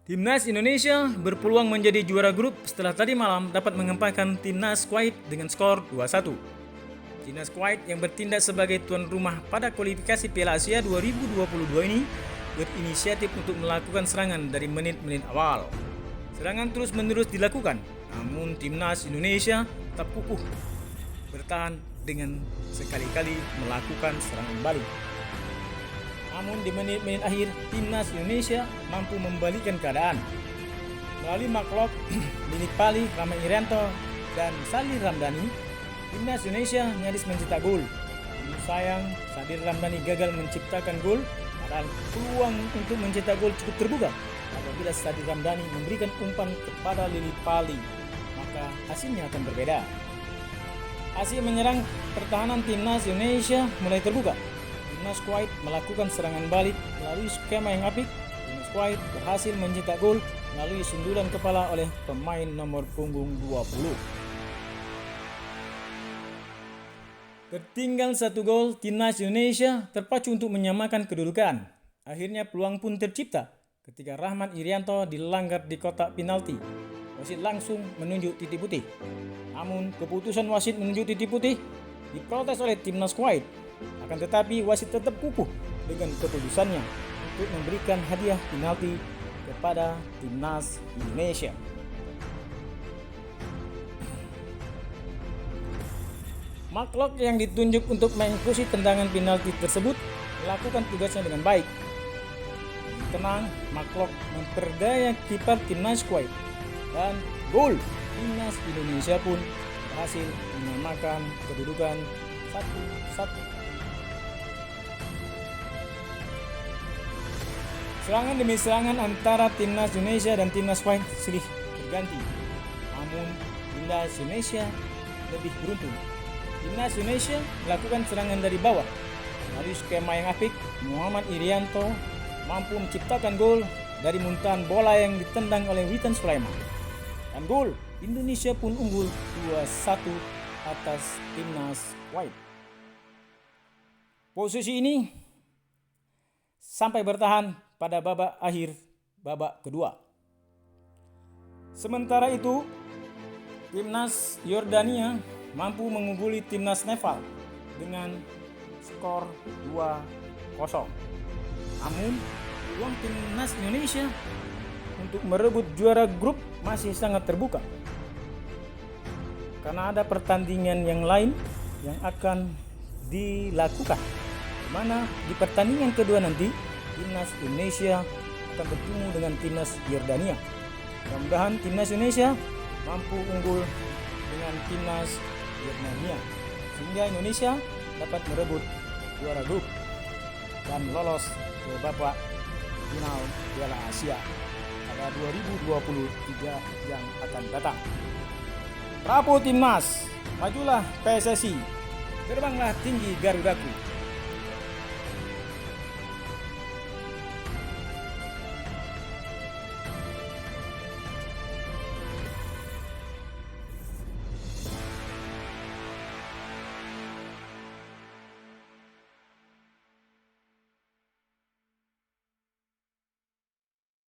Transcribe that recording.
Timnas Indonesia berpeluang menjadi juara grup setelah tadi malam dapat mengempaskan Timnas Kuwait dengan skor 2-1. Timnas Kuwait yang bertindak sebagai tuan rumah pada kualifikasi Piala Asia 2022 ini berinisiatif untuk melakukan serangan dari menit-menit awal. Serangan terus-menerus dilakukan, namun Timnas Indonesia tetap kukuh bertahan dengan sekali-kali melakukan serangan balik. Namun di menit-menit akhir, Timnas Indonesia mampu membalikkan keadaan. Melalui Maklok, Linik Pali, Rama Irianto, dan Sadir Ramdhani, Timnas Indonesia nyaris mencetak gol. Namun sayang, Sadir Ramdhani gagal menciptakan gol, padahal peluang untuk mencetak gol cukup terbuka. Apabila Sadir Ramdhani memberikan umpan kepada Linik Pali, maka hasilnya akan berbeda. Hasil menyerang pertahanan Timnas Indonesia mulai terbuka. Timnas Kuwait melakukan serangan balik melalui skema yang apik. Timnas Kuwait berhasil mencetak gol melalui sundulan kepala oleh pemain nomor punggung 20. Tertinggal 1 gol, Timnas Indonesia terpacu untuk menyamakan kedudukan. Akhirnya peluang pun tercipta ketika Rahmat Irianto dilanggar di kotak penalti. Wasit langsung menunjuk titik putih. Namun keputusan wasit menunjuk titik putih diprotes oleh Timnas Kuwait. Akan tetapi wasit tetap kukuh dengan keputusannya untuk memberikan hadiah penalti kepada Timnas Indonesia. Maklok yang ditunjuk untuk mengeksekusi tendangan penalti tersebut melakukan tugasnya dengan baik. Tenang, Maklok memperdaya kiper Timnas Kuwait dan gol Timnas Indonesia pun berhasil menyamakan kedudukan 1-1. Serangan demi serangan antara Timnas Indonesia dan Timnas Kuwait silih berganti. Namun Timnas Indonesia lebih beruntung. Timnas Indonesia melakukan serangan dari bawah. Melalui skema yang apik, Muhammad Irianto mampu menciptakan gol dari muntahan bola yang ditendang oleh Witan Sulaiman. Dan gol, Indonesia pun unggul 2-1 atas Timnas Kuwait. Posisi ini sampai bertahan pada babak akhir babak kedua. Sementara itu, Timnas Yordania mampu mengungguli Timnas Nepal dengan skor 2-0. Namun, peluang Timnas Indonesia untuk merebut juara grup masih sangat terbuka. Karena ada pertandingan yang lain yang akan dilakukan, di mana di pertandingan kedua nanti Timnas Indonesia akan bertemu dengan Timnas Yordania. Mudah-mudahan Timnas Indonesia mampu unggul dengan Timnas Yordania sehingga Indonesia dapat merebut juara grup dan lolos ke babak final Piala Asia pada 2023 yang akan datang. Bravo Timnas, majulah PSSI, terbanglah tinggi Garudaku.